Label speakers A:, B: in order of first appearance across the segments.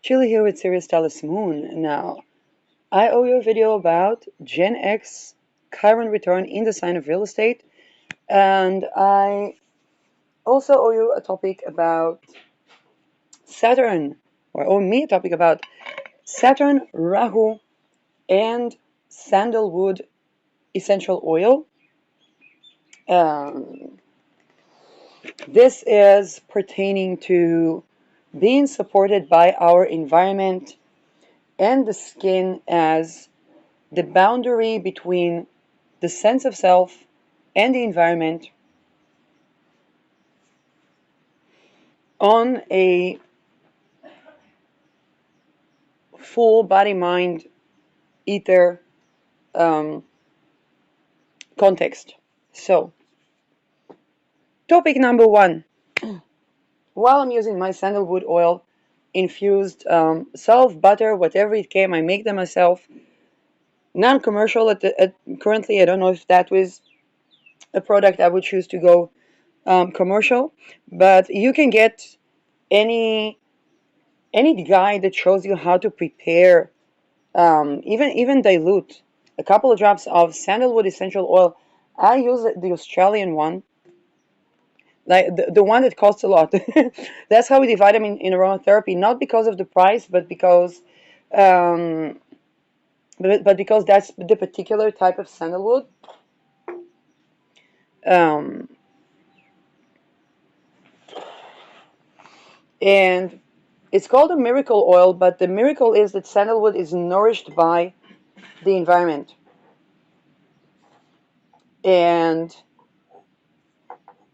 A: Chili here with Sirius Talis Moon. Now, I owe you a video about Gen X Chiron return in the sign of real estate, and I also owe you a topic about Saturn, or owe me a topic about Saturn, Rahu, and Sandalwood essential oil. Um, this is pertaining to being supported by our environment and the skin as the boundary between the sense of self and the environment on a full body mind ether um, context. So, topic number one. While I'm using my sandalwood oil infused self butter, whatever it came, I make them myself. Non-commercial currently. I don't know if that was a product I would choose to go commercial, but you can get any guide that shows you how to prepare, even dilute a couple of drops of sandalwood essential oil. I use the Australian one, like the one that costs a lot. That's how we divide them in aromatherapy, not because of the price, but because um, because that's the particular type of sandalwood. Um, and it's called a miracle oil, but the miracle is that sandalwood is nourished by the environment. And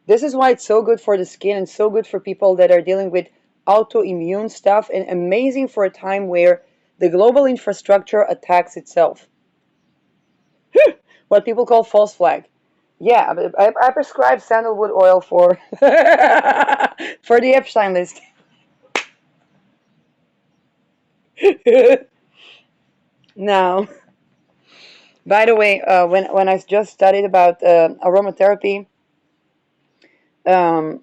A: this is why it's so good for the skin and so good for people that are dealing with autoimmune stuff, and amazing for a time where the global infrastructure attacks itself. What people call false flag. Yeah, I prescribe sandalwood oil for for the Epstein list. Now, by the way, when I just studied about aromatherapy, um,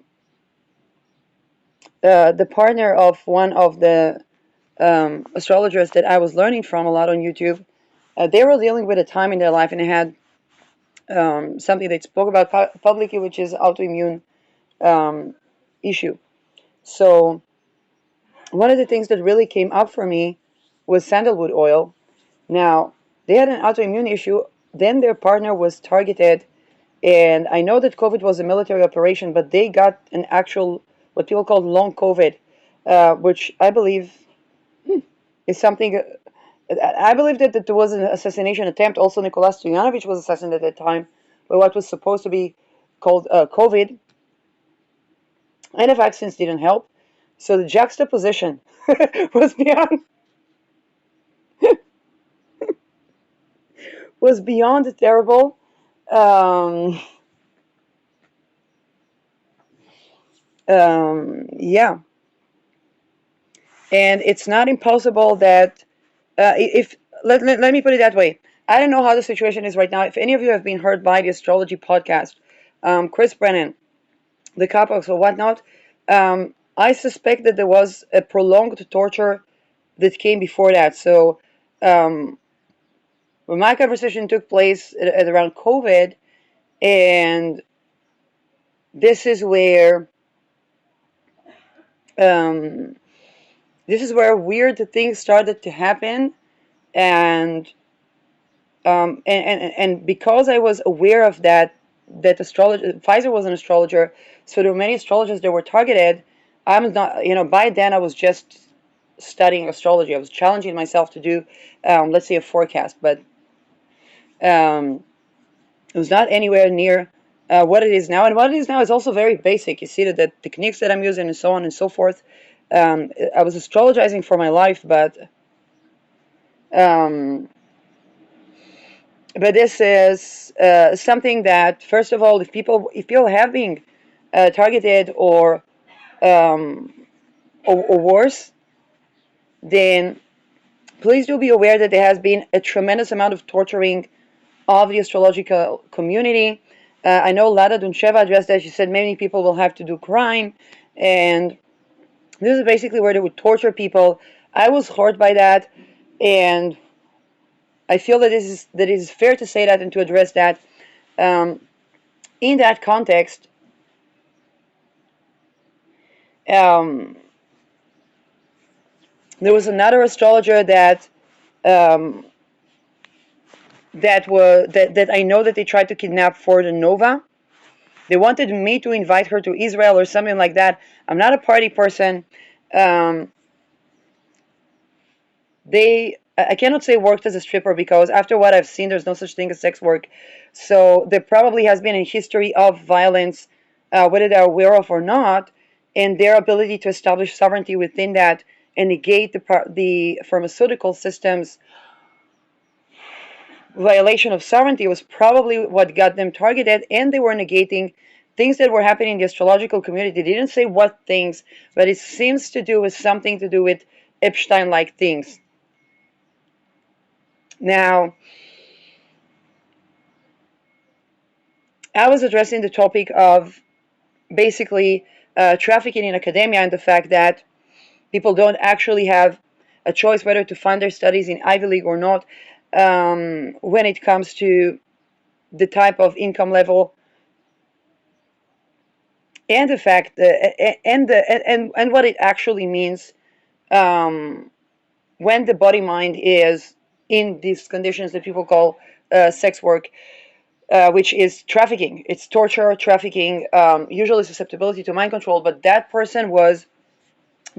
A: the partner of one of the astrologers that I was learning from a lot on YouTube, they were dealing with a time in their life, and they had something they spoke about publicly, which is autoimmune um, issue. So one of the things that really came up for me was sandalwood oil. Now, they had an autoimmune issue, then their partner was targeted, and I know that COVID was a military operation, but they got an actual, what people call long COVID, which I believe is something. I believe that there was an assassination attempt. Also, Nicolas Stoyanovich was assassinated at that time, but what was supposed to be called COVID, and the vaccines didn't help. So the juxtaposition was beyond terrible. Um, yeah, and it's not impossible that if let me put it that way. I don't know how the situation is right now. If any of you have been heard by the astrology podcast, Chris Brennan, the Capox or whatnot, I suspect that there was a prolonged torture that came before that. So um, when my conversation took place at around COVID, and this is where um, weird things started to happen, and and because I was aware of that astrologer Pfizer was an astrologer, so there were many astrologers that were targeted. I'm not, by then I was just studying astrology. I was challenging myself to do, let's say, a forecast, but um, it was not anywhere near what it is now. And what it is now is also very basic. You see that the techniques that I'm using and so on and so forth. I was astrologizing for my life, um, but this is something that, first of all, if people have been targeted um, or worse, then please do be aware that there has been a tremendous amount of torturing of the astrological community. I know Lada Duncheva addressed that. She said many people will have to do crime, and This is basically where they would torture people. I was hurt by that, and I feel that it is fair to say that and to address that. Um, in that context, um, there was another astrologer um, that I know that they tried to kidnap for the Nova. They wanted me to invite her to Israel or something like that. I'm not a party person. Um, they I cannot say worked as a stripper because after what I've seen, there's no such thing as sex work. So there probably has been a history of violence, whether they're aware of or not, and their ability to establish sovereignty within that and negate the pharmaceutical system's violation of sovereignty was probably what got them targeted, and they were negating things that were happening in the astrological community. They didn't say what things, but it seems to do with something to do with Epstein-like things. Now, I was addressing the topic of basically trafficking in academia and the fact that people don't actually have a choice whether to fund their studies in Ivy League or not when it comes to the type of income level and the fact that, and what it actually means um, when the body mind is in these conditions that people call sex work, which is trafficking. It's torture, trafficking, usually susceptibility to mind control. But that person was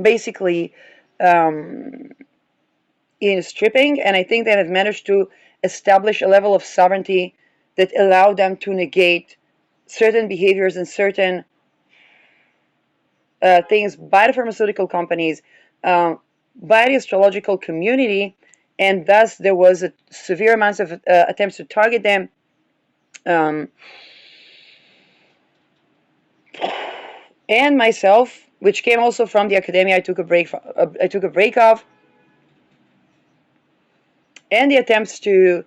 A: basically um, in stripping, and I think they have managed to establish a level of sovereignty that allowed them to negate certain behaviors and certain things by the pharmaceutical companies, by the astrological community, and thus there was a severe amounts of attempts to target them. Um, and myself, which came also from the academia, I took a break of, and the attempts to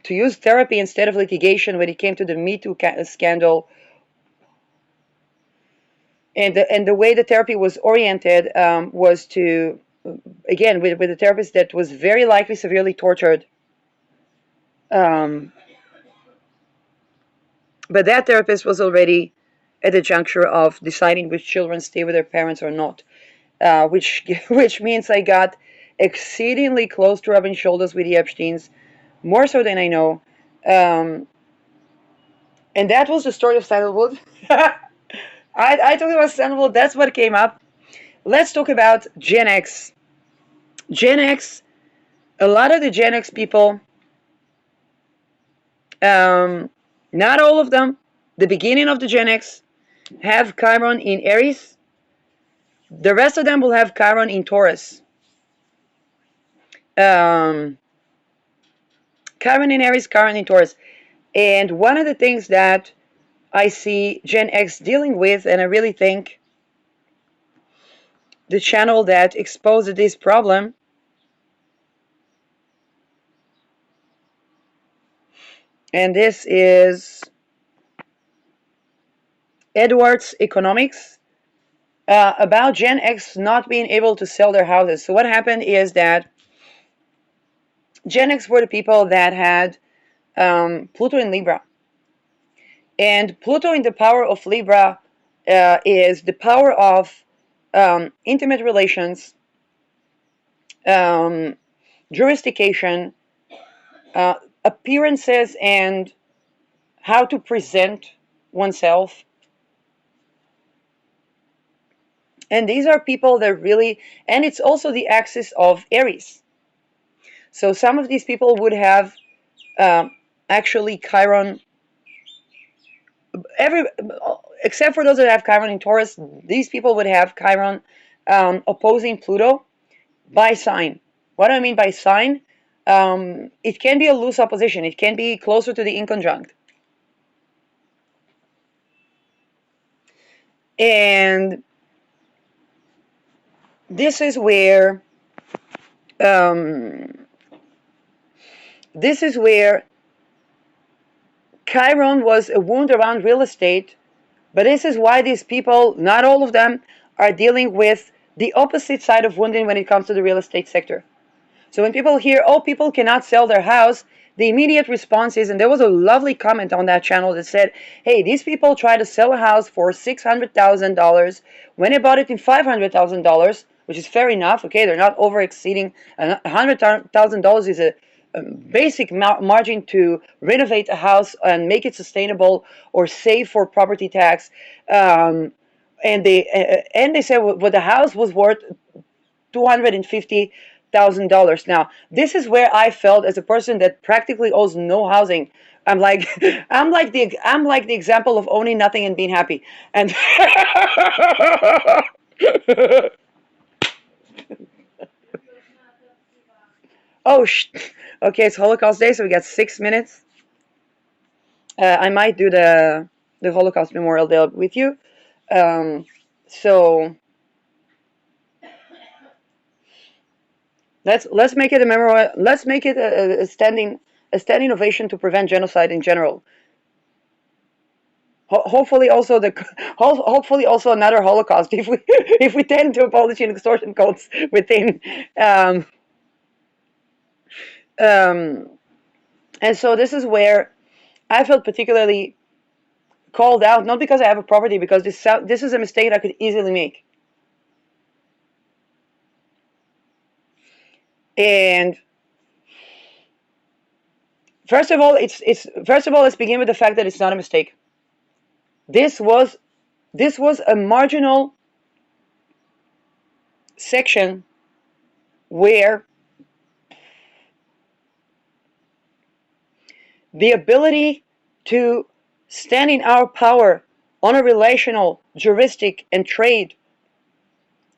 A: use therapy instead of litigation when it came to the Me Too scandal, and the way the therapy was oriented was to, again, with a therapist that was very likely severely tortured. Um, but that therapist was already at the juncture of deciding which children stay with their parents or not, which which means I got exceedingly close to rubbing shoulders with the Epsteins, more so than I know. Um, and that was the story of Sandalwood. I talked about Sandalwood. That's what came up. Let's talk about Gen X. Gen X. A lot of the Gen X people, um, not all of them, the beginning of the Gen X have Chiron in Aries. The rest of them will have Chiron in Taurus. Um, Chiron in Aries, Chiron in Taurus. And one of the things that I see Gen X dealing with, and I really think the channel that exposed this problem and this is Edwards Economics, about Gen X not being able to sell their houses. So what happened is that Gen X were the people that had Pluto in Libra. And Pluto in the power of Libra is the power of intimate relations, um, jurisdiction, uh, appearances, and how to present oneself. And these are people that really, and it's also the axis of Aries. So some of these people would have um, actually Chiron, every except for those that have Chiron in Taurus, these people would have Chiron opposing Pluto by sign. What do I mean by sign? It can be a loose opposition. It can be closer to the inconjunct. And this is where um, this is where Chiron was a wound around real estate. But this is why these people, not all of them, are dealing with the opposite side of wounding when it comes to the real estate sector. So when people hear, oh, people cannot sell their house, the immediate response is, and there was a lovely comment on that channel that said, hey, these people try to sell a house for $600,000 when they bought it in $500,000, which is fair enough. Okay, they're not over exceeding. $100,000 is a basic margin to renovate a house and make it sustainable or save for property tax. And they said what the house was worth $250,000. Now, this is where I felt as a person that practically owes no housing. I'm like, I'm like the example of owning nothing and being happy. And oh, okay, it's Holocaust Day, so we got 6 minutes. I might do the Holocaust Memorial Day with you. So let's make it a memorial. Let's make it a standing ovation to prevent genocide in general. Hopefully also hopefully also another Holocaust if we tend to abolish extortion codes within. Um, um, and so this is where I felt particularly called out, not because I have a property, because this is a mistake I could easily make. And first of all, let's begin with the fact that it's not a mistake. This was a marginal section where the ability to stand in our power on a relational, juristic, and trade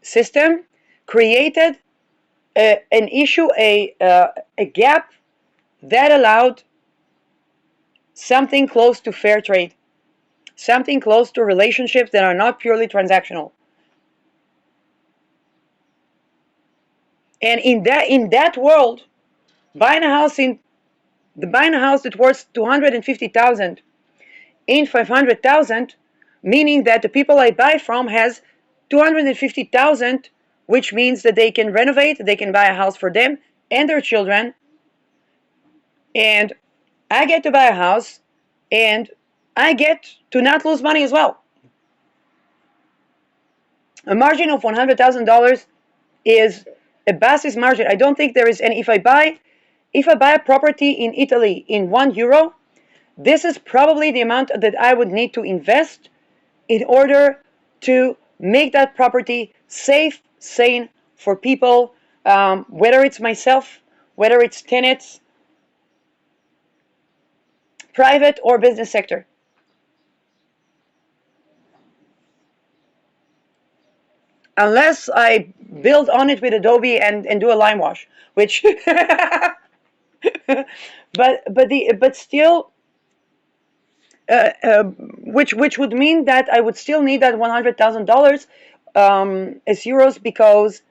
A: system created an issue, a gap that allowed something close to fair trade, something close to relationships that are not purely transactional. And in that world, buying a house that worth 250,000 in 500,000, meaning that the people I buy from has 250,000, which means that they can renovate, they can buy a house for them and their children, and I get to buy a house, and I get to not lose money as well. A margin of $100,000 is a basis margin. I don't think there is any. If I buy a property in Italy in €1, this is probably the amount that I would need to invest in order to make that property safe, sane for people, whether it's myself, whether it's tenants, private or business sector. Unless I build on it with Adobe and do a lime wash, which but still, which would mean that I would still need that $100,000 as euros, because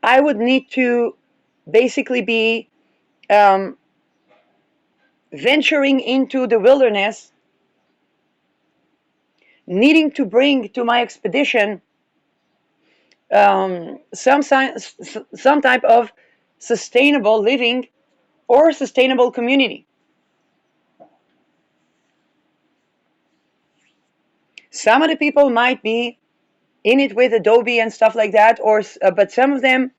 A: I would need to basically be um, venturing into the wilderness, needing to bring to my expedition some type of sustainable living or sustainable community. Some of the people might be in it with Adobe and stuff like that, but some of them,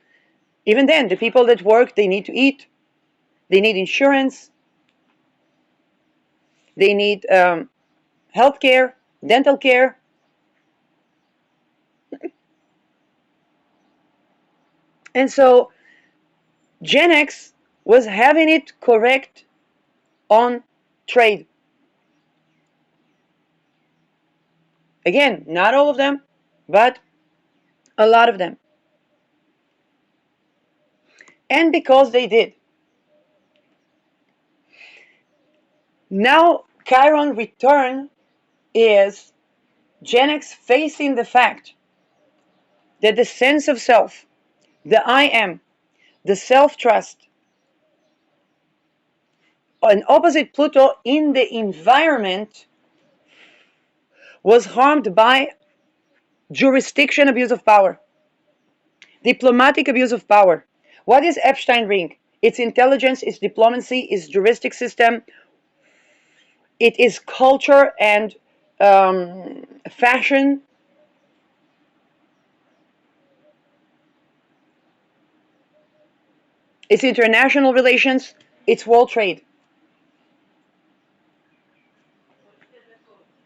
A: even then, the people that work, they need to eat, they need insurance, they need health care, dental care. And so Gen X was having it correct on trade. Again, not all of them, but a lot of them. And because they did. Now, Chiron return is Gen X facing the fact that the sense of self, the I am, the self-trust, an opposite Pluto in the environment was harmed by jurisdiction abuse of power, diplomatic abuse of power. What is Epstein ring? It's intelligence, it's diplomacy, it's juristic system, it is culture and fashion. It's international relations. It's world trade.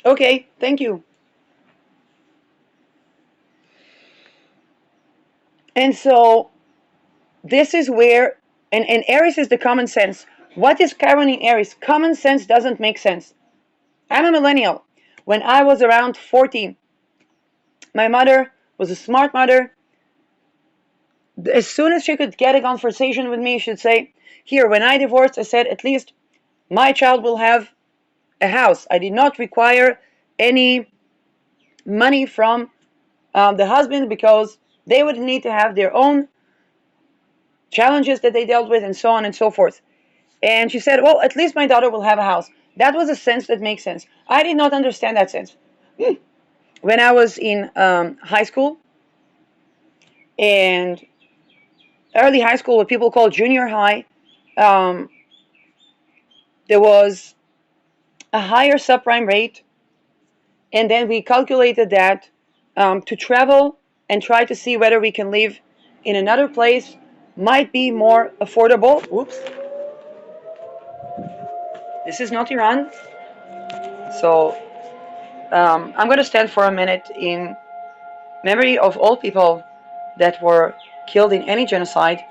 A: Okay, thank you. And so this is where, and Aries is the common sense. What is Chiron in Aries? Common sense doesn't make sense. I'm a millennial. When I was around 14, my mother was a smart mother. As soon as she could get a conversation with me, she'd say, here, when I divorced, I said, at least my child will have a house. I did not require any money from the husband because they would need to have their own challenges that they dealt with and so on and so forth. And she said, well, at least my daughter will have a house. That was a sense that makes sense. I did not understand that sense. When I was in high school and early high school, what people call junior high, um, there was a higher subprime rate. And then we calculated that to travel and try to see whether we can live in another place might be more affordable. Oops. This is not Iran. So I'm going to stand for a minute in memory of all people that were killed in any genocide.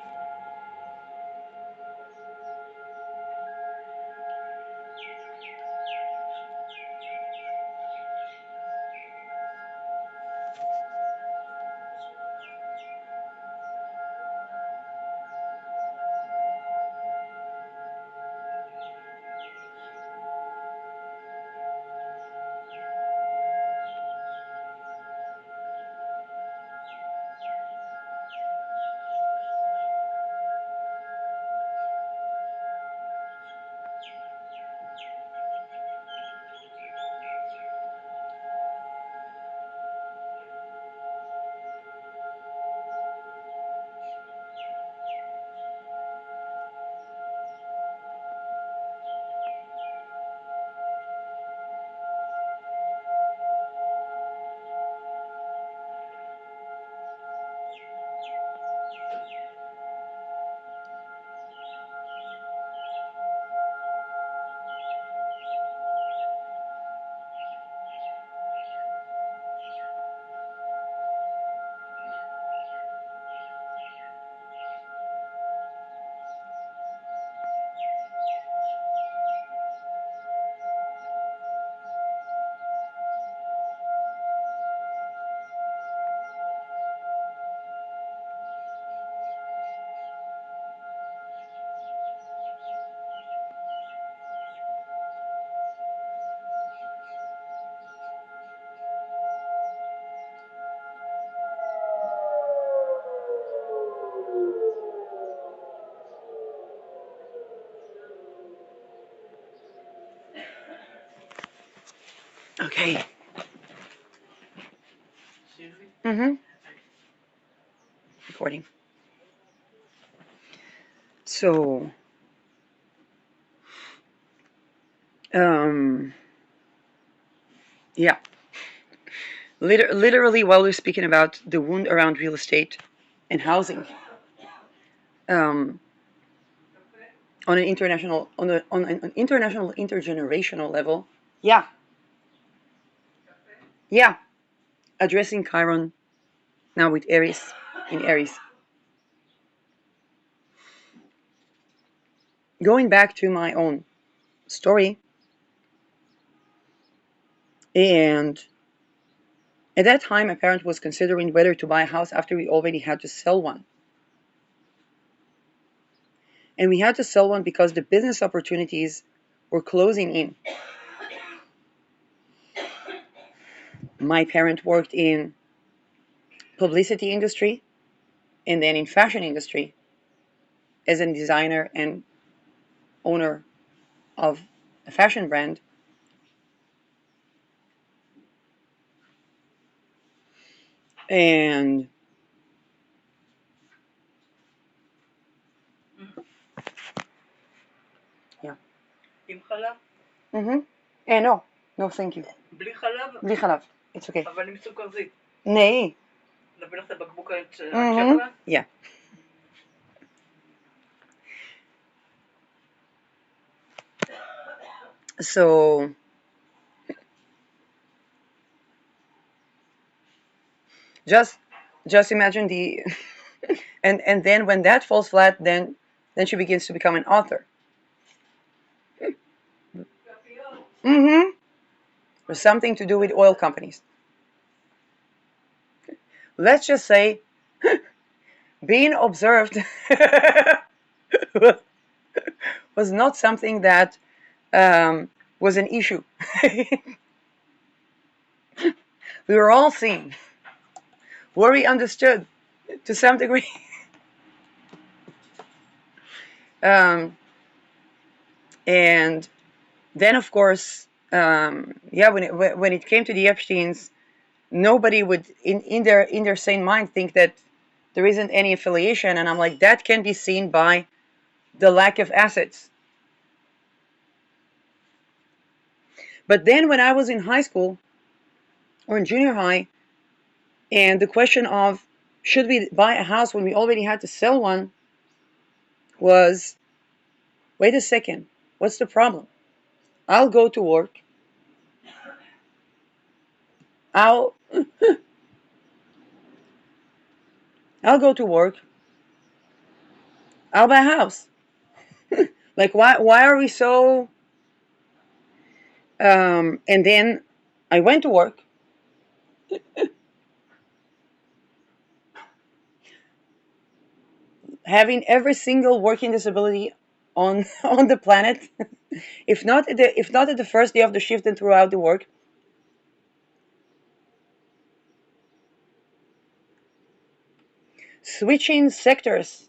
A: Okay. Mm-hmm. Recording. So, um, yeah. Literally, while we're speaking about the wound around real estate and housing, um, on an international intergenerational level, yeah, yeah, addressing Chiron now with Aries in Aries. Going back to my own story, and at that time, my parent was considering whether to buy a house after we already had to sell one. And we had to sell one because the business opportunities were closing in. My parent worked in publicity industry and then in fashion industry as a designer and owner of a fashion brand. And yeah.
B: עם חלב?
A: No, no, thank you.
B: בלי חלב?
A: בלי חלב. It's okay.
B: אבל עם סוכרזית.
A: Nee.
B: נביא לך את הבקבוק הצ'קלה?
A: Yeah. So just imagine the and then when that falls flat, then she begins to become an author. Or something to do with oil companies. Let's just say being observed was not something that was an issue. We were all seen. Were we understood to some degree? And then, of course, when it came to the Epsteins, nobody would, in their sane mind, think that there isn't any affiliation. And I'm like, that can be seen by the lack of assets. But then, when I was in high school or in junior high, and the question of should we buy a house when we already had to sell one was, wait a second, what's the problem? I'll go to work. I'll go to work. I'll buy a house. Like, why are we so? And then I went to work. Having every single working disability on on the planet, if not at the first day of the shift and throughout the work. Switching sectors.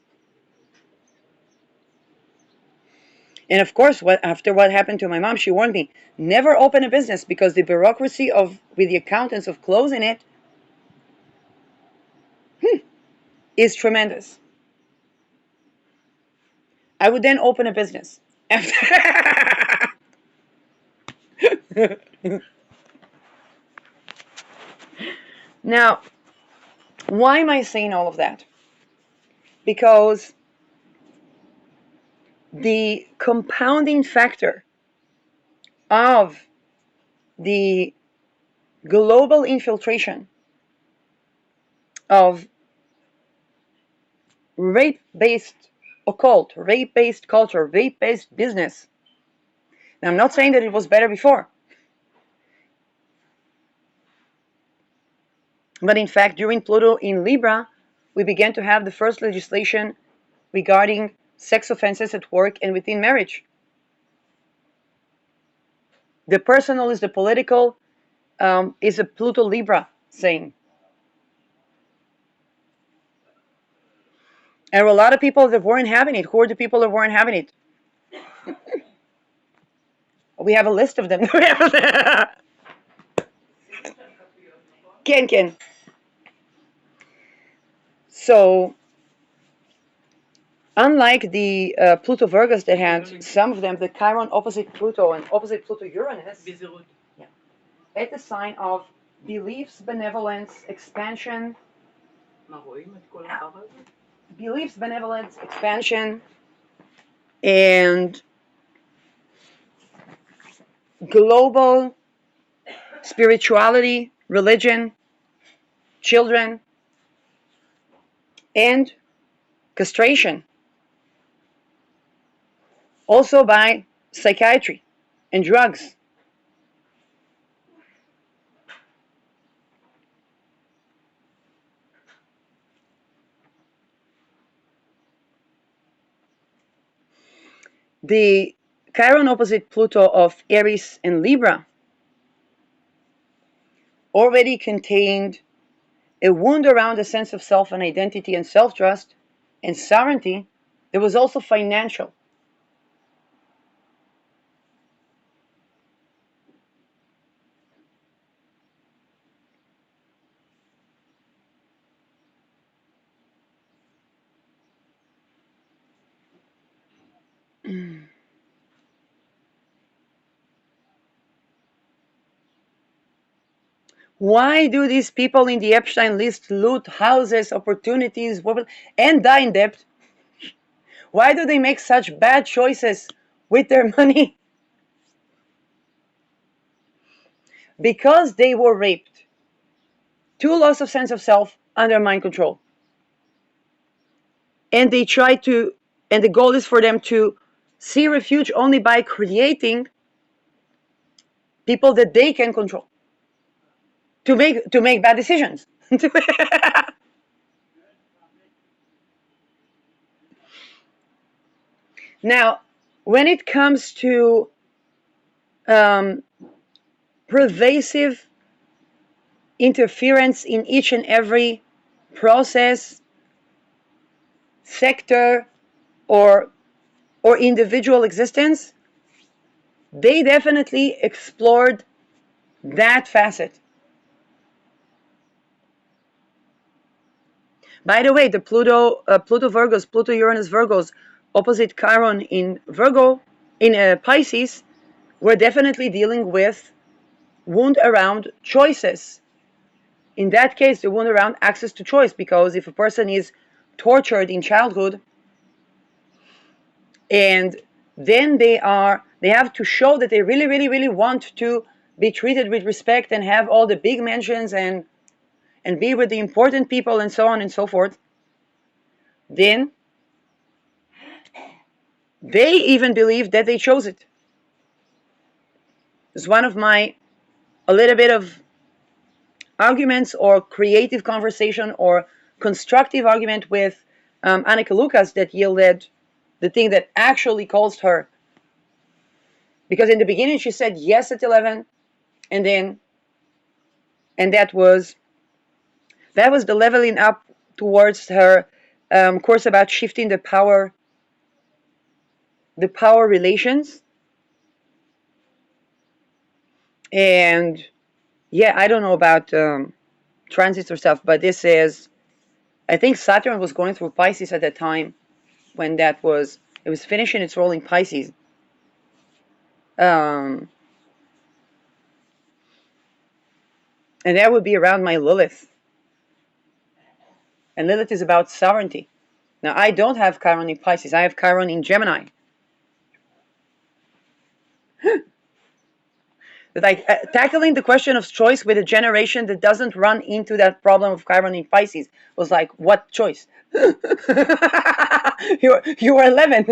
A: And of course, after what happened to my mom, she warned me, never open a business because the bureaucracy with the accountants of closing it is tremendous. I would then open a business. Now, why am I saying all of that? Because the compounding factor of the global infiltration of rape-based occult, rape-based culture, rape-based business. Now, I'm not saying that it was better before. But in fact, during Pluto in Libra, we began to have the first legislation regarding sex offenses at work and within marriage. The personal is the political, is a Pluto Libra saying. And there were a lot of people that weren't having it. Who are the people that weren't having it? We have a list of them. Ken. So, unlike the Pluto Virgos that had some of them, the Chiron opposite Pluto and opposite Pluto Uranus, at the sign of beliefs, benevolence, expansion. Beliefs, benevolence, expansion, and global spirituality, religion, children, and castration. Also by psychiatry and drugs. The Chiron opposite Pluto of Aries and Libra already contained a wound around a sense of self and identity and self-trust and sovereignty. There was also financial. Why do these people in the Epstein list loot houses, opportunities, and die in debt? Why do they make such bad choices with their money? Because they were raped. 2, loss of sense of self, under mind control. And they try to, and the goal is for them to see refuge only by creating people that they can control. To make bad decisions. Now, when it comes to um, pervasive interference in each and every process, sector, or individual existence, they definitely explored that facet. By the way, the Pluto Uranus Virgos opposite Chiron in Virgo, in Pisces, we're definitely dealing with wound around choices. In that case, the wound around access to choice, because if a person is tortured in childhood and then they have to show that they really, really, really want to be treated with respect and have all the big mentions and be with the important people and so on and so forth, then they even believe that they chose it. It's one of my a little bit of arguments or creative conversation or constructive argument with Annika Lucas that yielded the thing that actually caused her. Because in the beginning she said yes at 11, and that was the leveling up towards her course about shifting the power relations. And yeah, I don't know about transits or stuff, but this is, I think Saturn was going through Pisces at that time when it was finishing its role in Pisces. And that would be around my Lilith. And Lilith is about sovereignty. Now, I don't have Chiron in Pisces. I have Chiron in Gemini. But like tackling the question of choice with a generation that doesn't run into that problem of Chiron in Pisces was like, what choice? you were 11.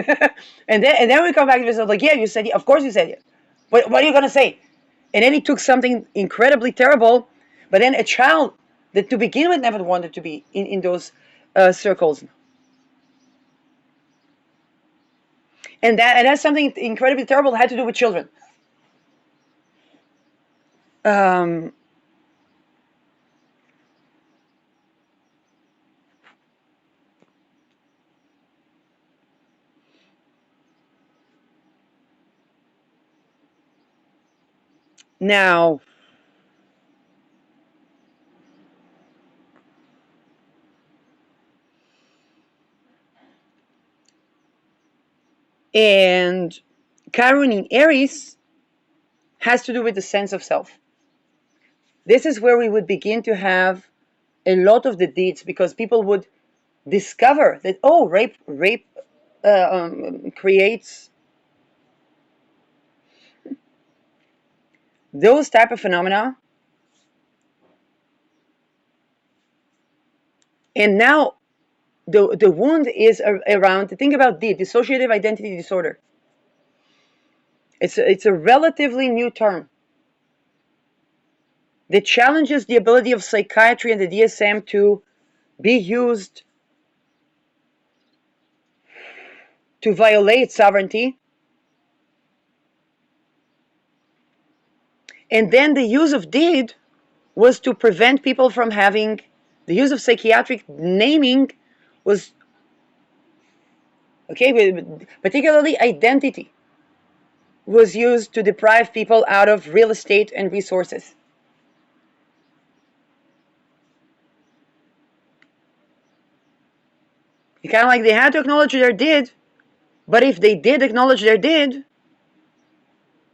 A: and then we come back to this, like, yeah, you said, of course you said it. What are you going to say? And then he took something incredibly terrible, but then a child that to begin with never wanted to be in those circles. And that's something incredibly terrible that had to do with children. Now, and Chiron in Aries has to do with the sense of self. This is where we would begin to have a lot of the deeds, because people would discover that, oh, rape creates those type of phenomena. And now the wound is around, think about dissociative identity disorder. It's a relatively new term that challenges the ability of psychiatry and the DSM to be used to violate sovereignty. And then the use of deed was to prevent people from having, the use of psychiatric naming was, okay, particularly identity was used to deprive people out of real estate and resources. It's kind of like they had to acknowledge their did, but if they did acknowledge their did,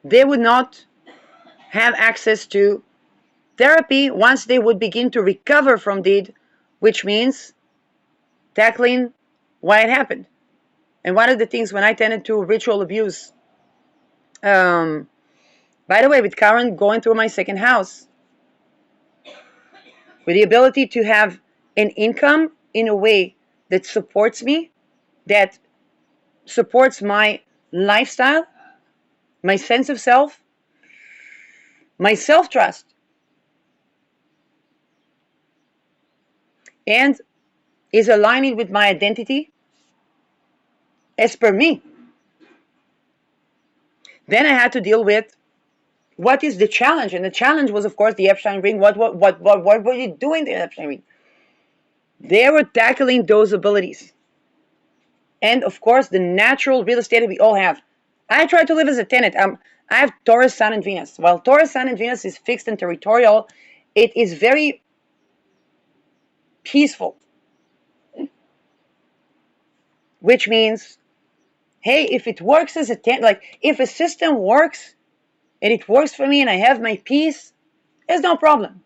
A: they would not have access to therapy once they would begin to recover from it, which means tackling why it happened. And one of the things when I tended to ritual abuse, um, by the way, with Karen going through my second house, with the ability to have an income in a way that supports me, that supports my lifestyle, my sense of self, my self trust, and is aligning with my identity as per me. Then I had to deal with what is the challenge, and the challenge was, of course, the Epstein ring. What were you doing the Epstein ring? They were tackling those abilities, and of course, the natural real estate that we all have. I try to live as a tenant. I have Taurus, Sun, and Venus. While Taurus, Sun, and Venus is fixed and territorial, it is very peaceful, which means, hey, if it works as a tenant, like if a system works and it works for me and I have my peace, there's no problem.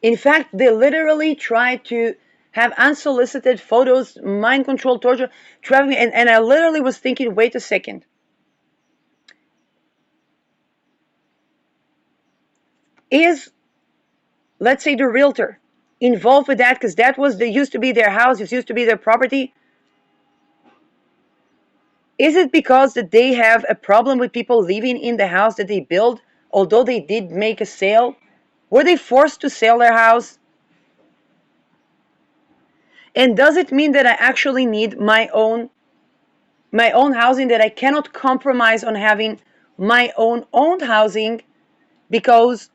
A: In fact, they literally try to have unsolicited photos, mind control, torture, traveling, and I literally was thinking, wait a second. Is, let's say, the realtor involved with that because that was, they used to be their house, it used to be their property? Is it because that they have a problem with people living in the house that they built, although they did make a sale? Were they forced to sell their house? And does it mean that I actually need my own housing, that I cannot compromise on having my own owned housing because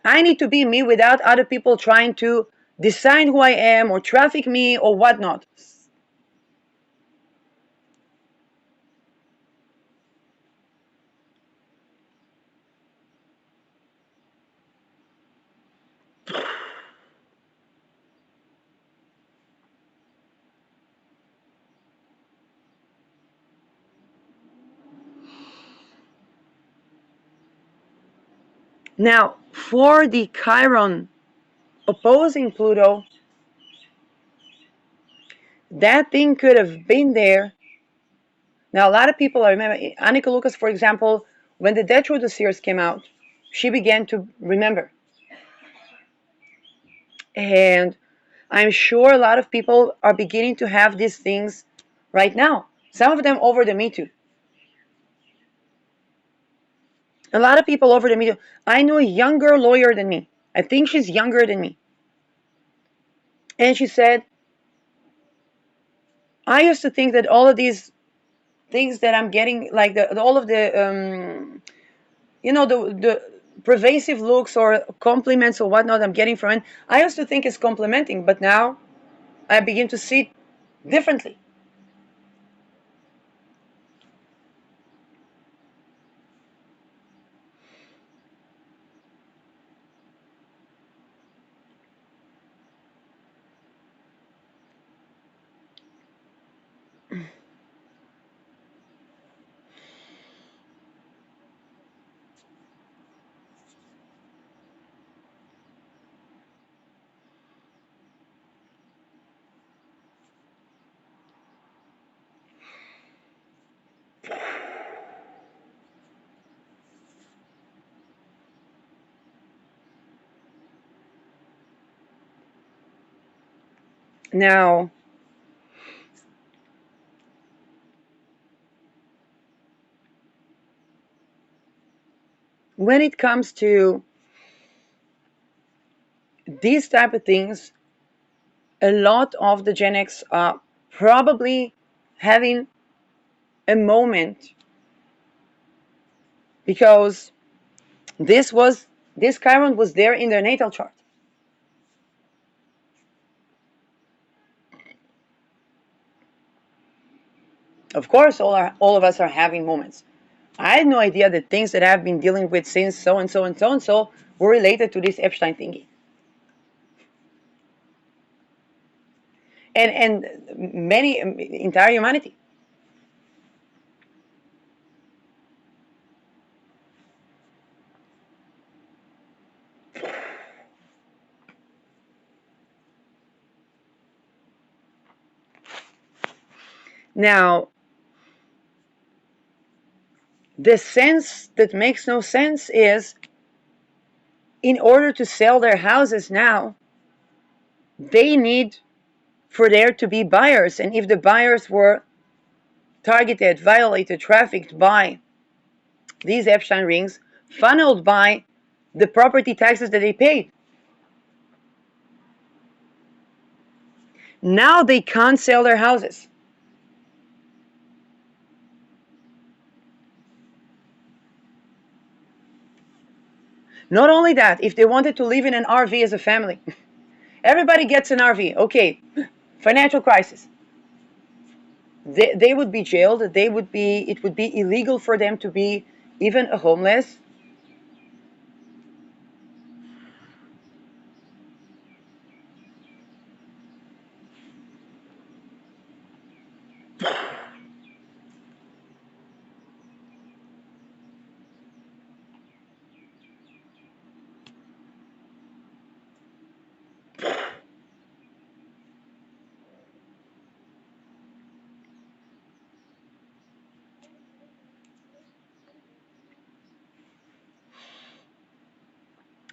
A: I need to be me without other people trying to decide who I am or traffic me or whatnot? Now, for the Chiron opposing Pluto, that thing could have been there. Now, a lot of people, I remember, Annika Lucas, for example, when the Death Through the Seers came out, she began to remember. And I'm sure a lot of people are beginning to have these things right now. Some of them over the Me Too. A lot of people over the Me Too. I know a younger lawyer than me. I think she's younger than me. And she said, I used to think that all of these things that I'm getting, like all of the, the pervasive looks or compliments or whatnot I'm getting from it, I used to think it's complimenting, but now I begin to see it differently. Now, when it comes to these type of things, a lot of the Gen X are probably having a moment because this Chiron was there in their natal chart. Of course, all of us are having moments. I had no idea that things that I've been dealing with since so and so and so and so were related to this Epstein thingy. And many entire humanity. Now, the sense that makes no sense is, in order to sell their houses now, they need for there to be buyers. And if the buyers were targeted, violated, trafficked by these Epstein rings, funneled by the property taxes that they paid, now they can't sell their houses. Not only that, if they wanted to live in an RV as a family, everybody gets an RV. Okay, financial crisis. They would be jailed. It would be illegal for them to be even a homeless.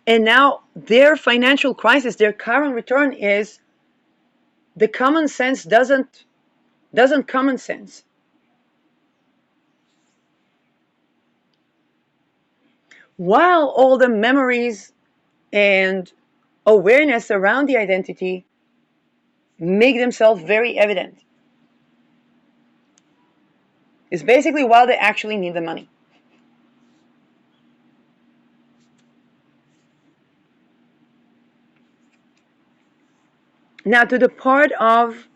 A: And now their financial crisis, their current return is the common sense doesn't common sense. While all the memories and awareness around the identity make themselves very evident. It's basically while they actually need the money. Now, to the part of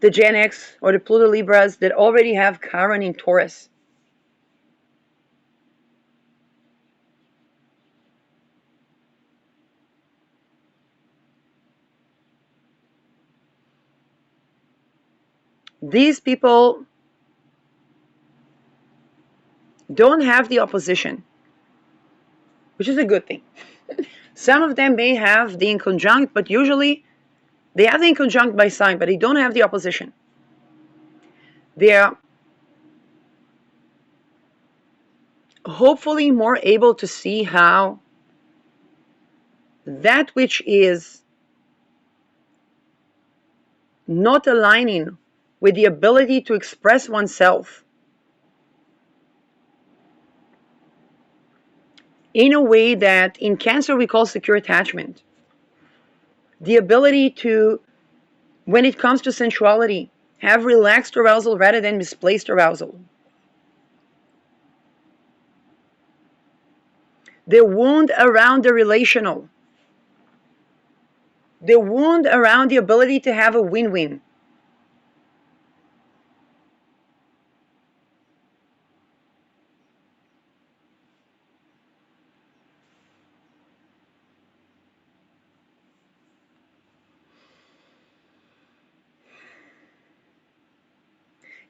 A: the Gen X or the Pluto Libras that already have Chiron in Taurus, these people don't have the opposition, which is a good thing. Some of them may have the inconjunct, but usually they have the inconjunct by sign, but they don't have the opposition. They're hopefully more able to see how that which is not aligning with the ability to express oneself in a way that in Cancer we call secure attachment. The ability to, when it comes to sensuality, have relaxed arousal rather than misplaced arousal. The wound around the relational. The wound around the ability to have a win-win.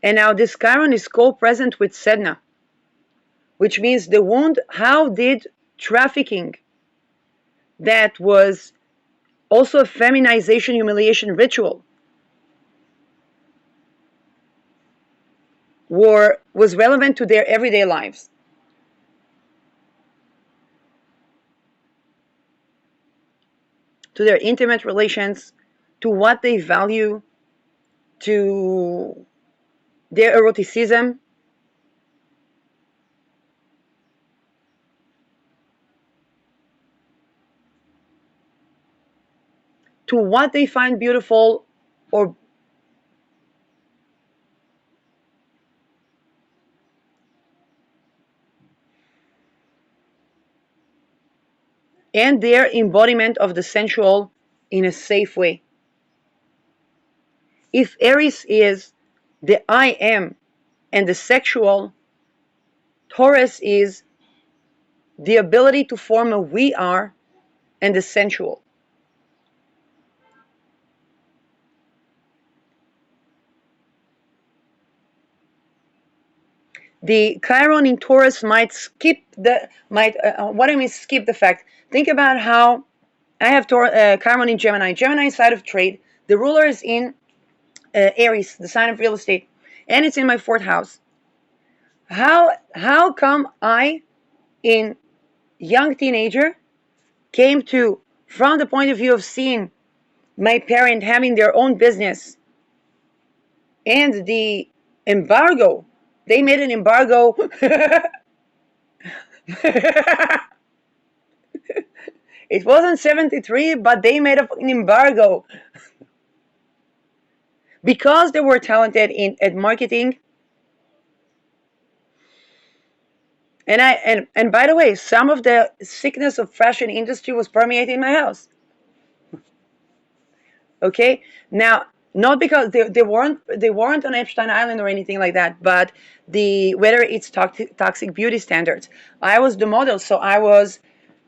A: And now this Chiron is co-present with Sedna, which means the wound, how did trafficking, that was also a feminization, humiliation ritual, was relevant to their everyday lives. To their intimate relations, to what they value, to their eroticism. To what they find beautiful, or and their embodiment of the sensual in a safe way. If Aries is the I am and the sexual, Taurus is the ability to form a we are and the sensual. The Chiron in Taurus might skip the might what I mean skip the fact. Think about how I have Chiron in Gemini. Gemini is side of trade. The ruler is in Aries, the sign of real estate, and it's in my fourth house. How come I, in young teenager, came to, from the point of view of seeing my parent having their own business and the embargo, they made an embargo. It wasn't 73, but they made an embargo because they were talented in at marketing. And by the way, some of the sickness of fashion industry was permeating my house. Okay, now not because they weren't on Epstein Island or anything like that, but the whether it's toxic beauty standards. I was the model, so I was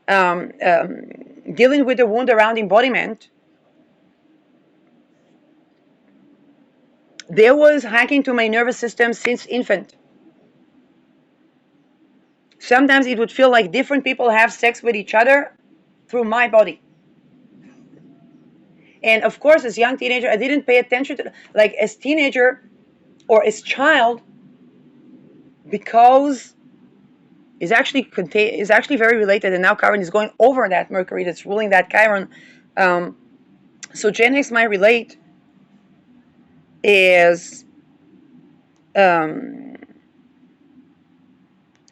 A: dealing with the wound around embodiment. There was hacking to my nervous system since infant. Sometimes it would feel like different people have sex with each other through my body. And of course, as a young teenager, I didn't pay attention to, like as teenager or as child, because is actually very related. And now Chiron is going over that Mercury that's ruling that Chiron. Um, so Gen X might relate is um,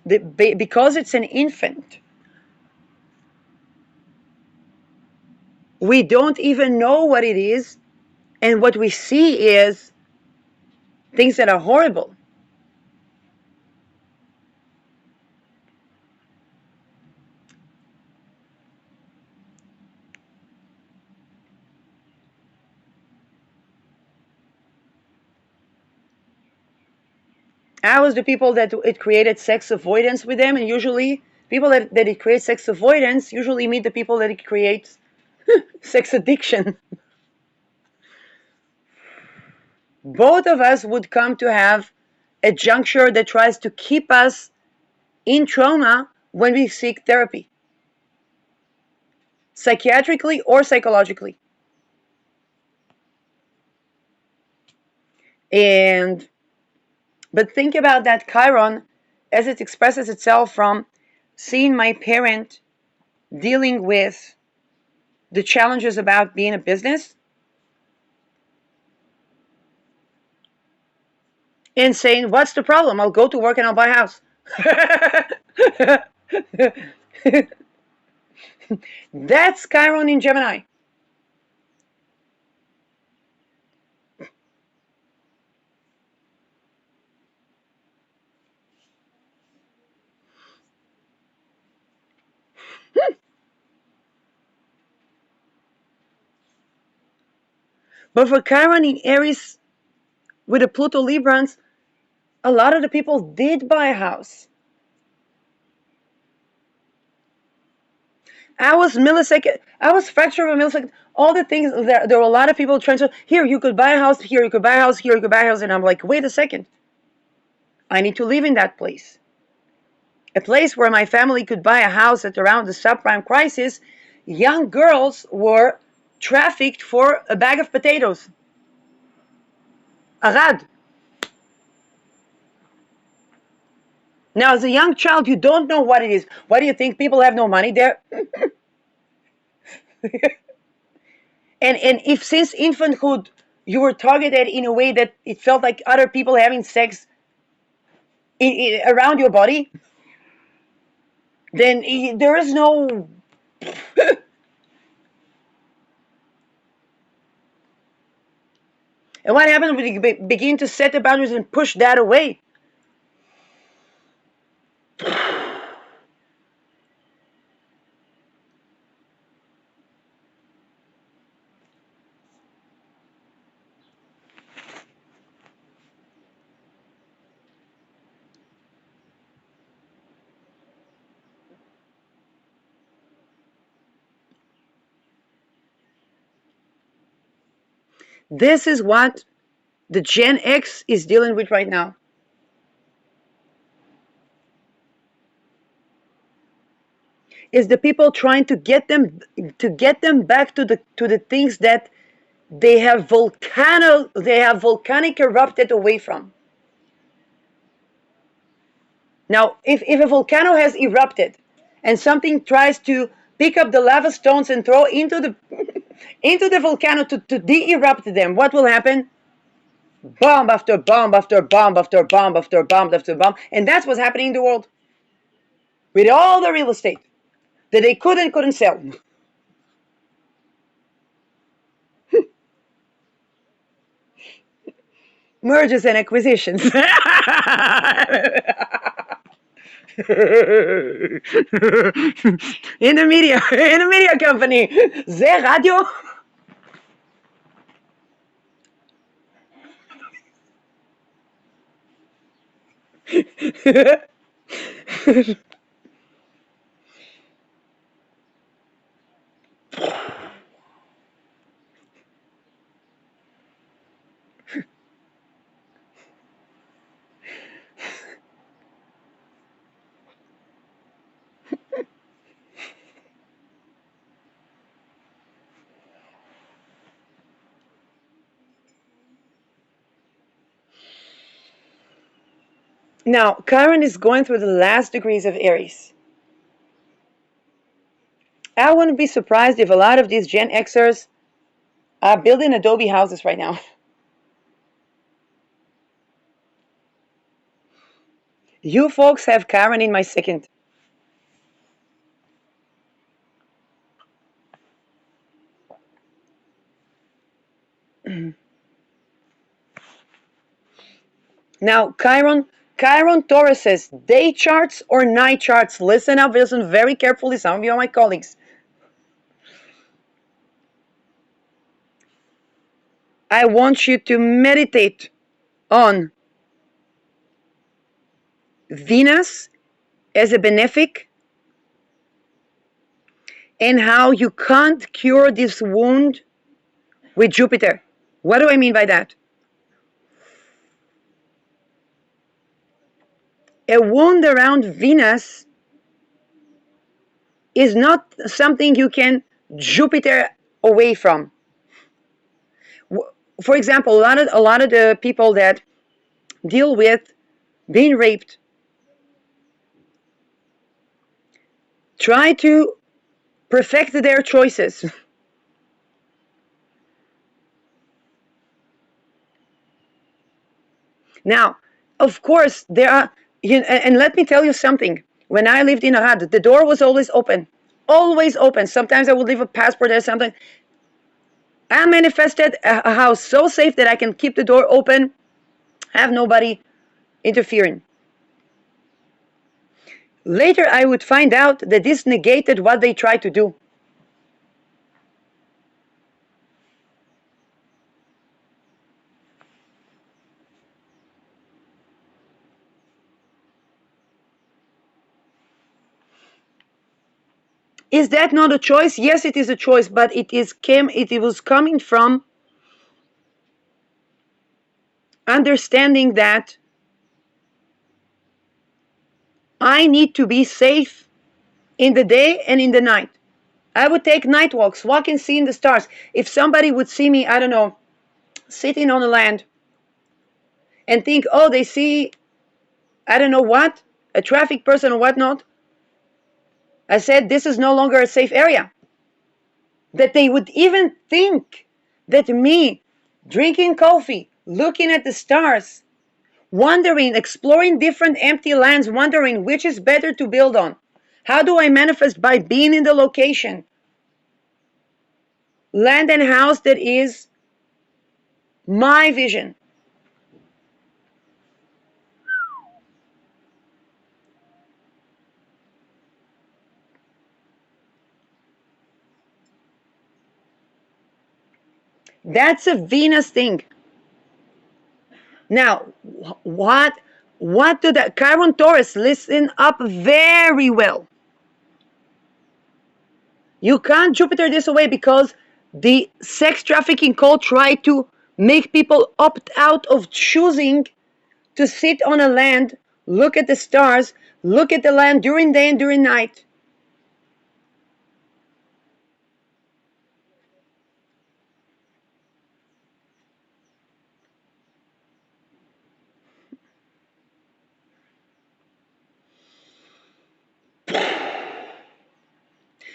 A: because it's an infant. We don't even know what it is, and what we see is things that are horrible. I was the people that it created sex avoidance with them, and usually people that it creates sex avoidance usually meet the people that it creates sex addiction. Both of us would come to have a juncture that tries to keep us in trauma when we seek therapy, psychiatrically or psychologically. And but think about that Chiron as it expresses itself from seeing my parent dealing with the challenges about being a business and saying, "What's the problem? I'll go to work and I'll buy a house." That's Chiron in Gemini. But for Chiron in Aries with the Pluto Librans, a lot of the people did buy a house. I was millisecond. I was fraction of a millisecond. All the things there were a lot of people trying to here you could buy a house, here you could buy a house, here you could buy a house, and I'm like, wait a second. I need to live in that place. A place where my family could buy a house at around the subprime crisis. Young girls were trafficked for a bag of potatoes. Arad. Now, as a young child, you don't know what it is. Why do you think people have no money there? And if since infanthood you were targeted in a way that it felt like other people having sex around your body, then there is no. And what happens when you begin to set the boundaries and push that away? This is what the Gen X is dealing with right now. Is the people trying to get them back to the things that they have volcanic erupted away from. Now, if a volcano has erupted and something tries to pick up the lava stones and throw into the into the volcano to de-erupt them, what will happen? Bomb after bomb after bomb after bomb after bomb after bomb. And that's what's happening in the world. With all the real estate that they couldn't sell. Mergers and acquisitions. In the media company. זה רדיו. Now, Chiron is going through the last degrees of Aries. I wouldn't be surprised if a lot of these Gen Xers are building adobe houses right now. You folks have Chiron in my second. Now, Chiron Tauruses, day charts or night charts. Listen up, listen very carefully. Some of you are my colleagues. I want you to meditate on Venus as a benefic and how you can't cure this wound with Jupiter. What do I mean by that? A wound around Venus is not something you can Jupiter away from. For example, a lot of the people that deal with being raped try to perfect their choices. Now, of course, there are, and let me tell you something. When I lived in Arad, the door was always open. Always open. Sometimes I would leave a passport or something. I manifested a house so safe that I can keep the door open, have nobody interfering. Later, I would find out that this negated what they tried to do. Is that not a choice? Yes, it is a choice, but it was coming from understanding that I need to be safe in the day and in the night. I would take night walks, walk and see in the stars. If somebody would see me, I don't know, sitting on the land and think, oh, they see, I don't know what, a traffic person or whatnot, I said, this is no longer a safe area. That they would even think that me drinking coffee, looking at the stars, wondering, exploring different empty lands, wondering which is better to build on. How do I manifest? By being in the location. Land and house that is my vision. That's a Venus thing. Now, what do the Chiron Taurus, listen up very well. You can't Jupiter this away because the sex trafficking cult tried to make people opt out of choosing to sit on a land, look at the stars, look at the land during day and during night.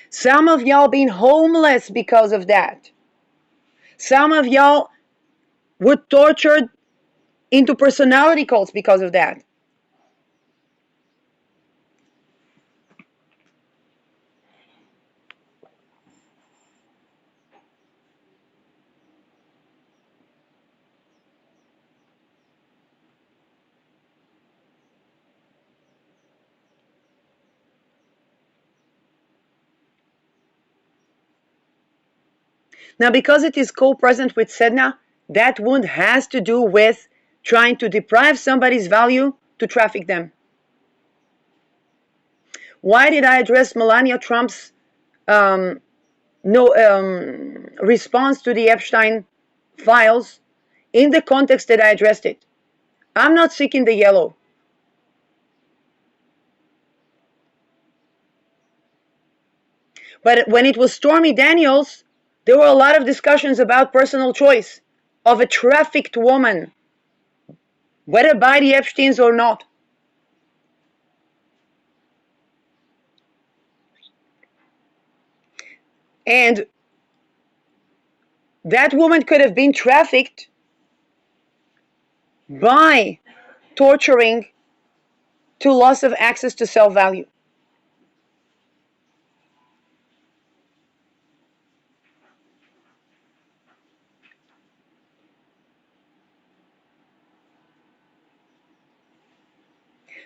A: Some of y'all been homeless because of that. Some of y'all were tortured into personality cults because of that. Now, because it is co-present with Sedna, that wound has to do with trying to deprive somebody's value to traffic them. Why did I address Melania Trump's response to the Epstein files in the context that I addressed it? I'm not seeking the yellow. But when it was Stormy Daniels, there were a lot of discussions about personal choice of a trafficked woman, whether by the Epsteins or not. And that woman could have been trafficked by torturing to loss of access to self-value.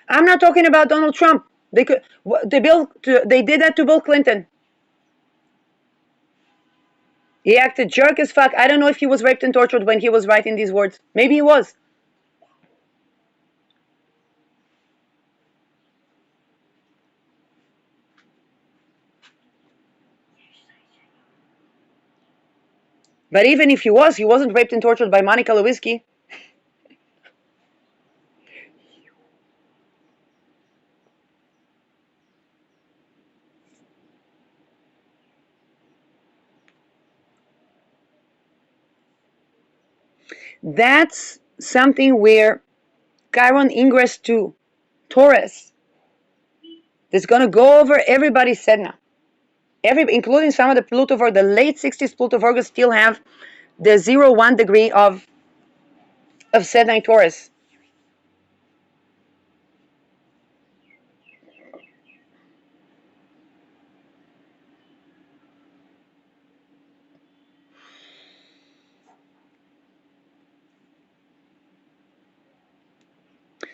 A: I'm not talking about Donald Trump. They did that to Bill Clinton. He acted jerk as fuck. I don't know if he was raped and tortured when he was writing these words. Maybe he was. But even if he was, he wasn't raped and tortured by Monica Lewinsky. That's something where Chiron ingress to Taurus is going to go over everybody's Sedna. Including some of the Pluto for the late 60s Pluto Virgos still have the 0-1 degree of Sedna in Taurus.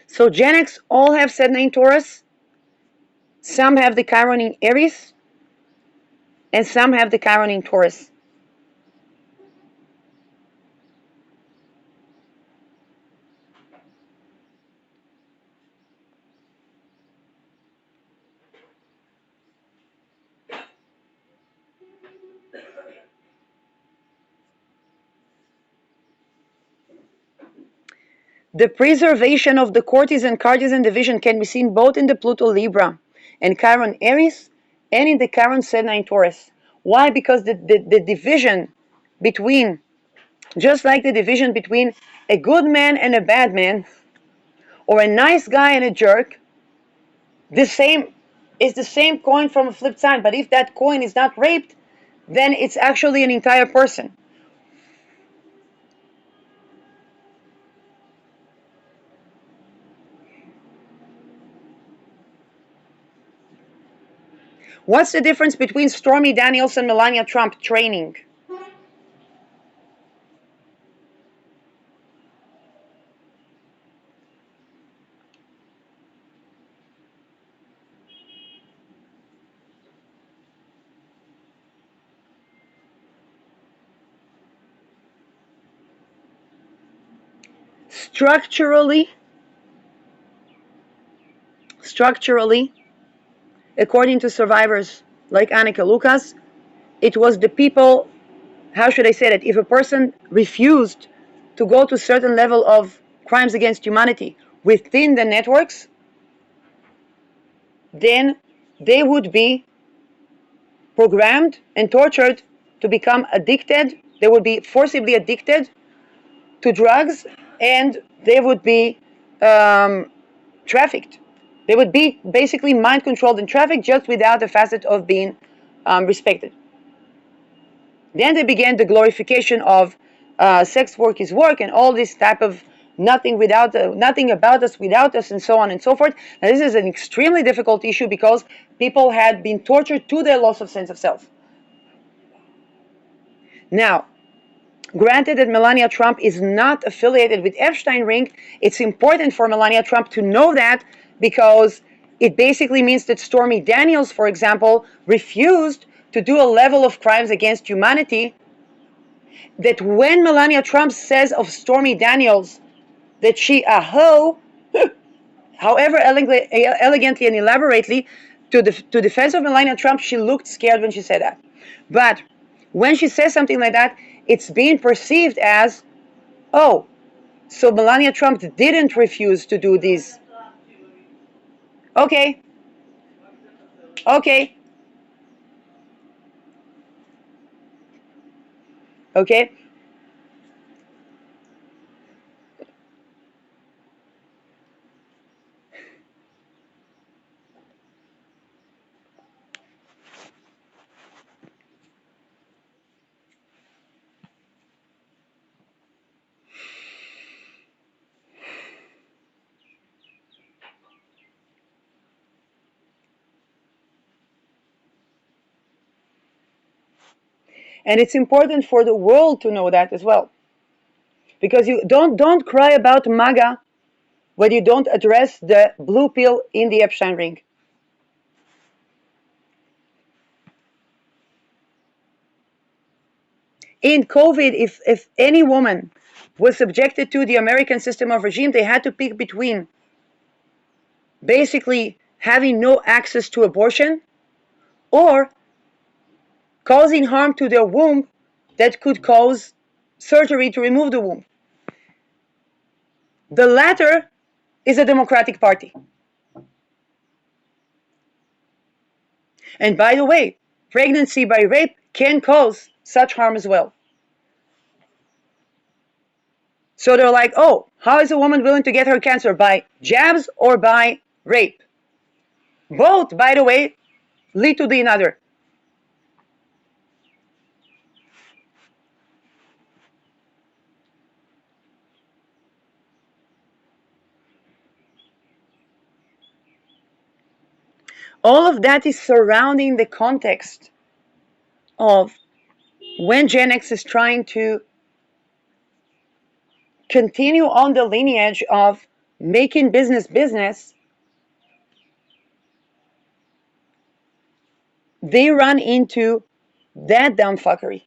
A: So Gen X all have Sedna in Taurus. Some have the Chiron in Aries. And some have the Chiron in Taurus. The preservation of the courtesan-cartesian division can be seen both in the Pluto Libra and Chiron Aries and in the Chiron Sedna in Taurus. Why? Because the division between, just like the division between a good man and a bad man, or a nice guy and a jerk, is the same coin from a flipped side. But if that coin is not raped, then it's actually an entire person. What's the difference between Stormy Daniels and Melania Trump training? Structurally, according to survivors like Annika Lucas, it was the people, how should I say it, if a person refused to go to a certain level of crimes against humanity within the networks, then they would be programmed and tortured to become addicted. They would be forcibly addicted to drugs, and they would be trafficked. They would be basically mind controlled and trafficked, just without the facet of being respected. Then they began the glorification of sex work is work, and all this type of nothing about us without us, and so on and so forth. Now, this is an extremely difficult issue because people had been tortured to their loss of sense of self. Now, granted that Melania Trump is not affiliated with Epstein ring, it's important for Melania Trump to know that, because it basically means that Stormy Daniels, for example, refused to do a level of crimes against humanity. That when Melania Trump says of Stormy Daniels that she a hoe, however elegantly and elaborately, to defense of Melania Trump, she looked scared when she said that. But when she says something like that, it's being perceived as, oh, so Melania Trump didn't refuse to do these. Okay, okay, okay. And it's important for the world to know that as well. Because you don't cry about MAGA when you don't address the blue pill in the Epstein ring. In COVID, if any woman was subjected to the American system of regime, they had to pick between basically having no access to abortion or causing harm to their womb that could cause surgery to remove the womb. The latter is a Democratic Party. And by the way, pregnancy by rape can cause such harm as well. So they're like, oh, how is a woman willing to get her cancer? By jabs or by rape? Both, by the way, lead to the another. All of that is surrounding the context of when Gen X is trying to continue on the lineage of making business business, they run into that dumb fuckery.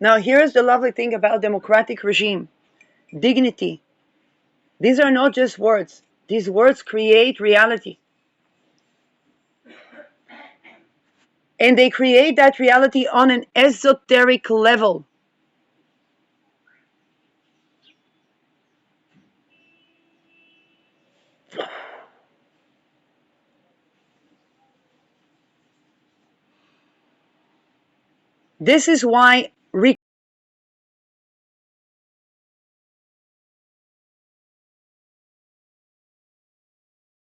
A: Now, here's the lovely thing about democratic regime: dignity. These are not just words. These words create reality. And they create that reality on an esoteric level. This is why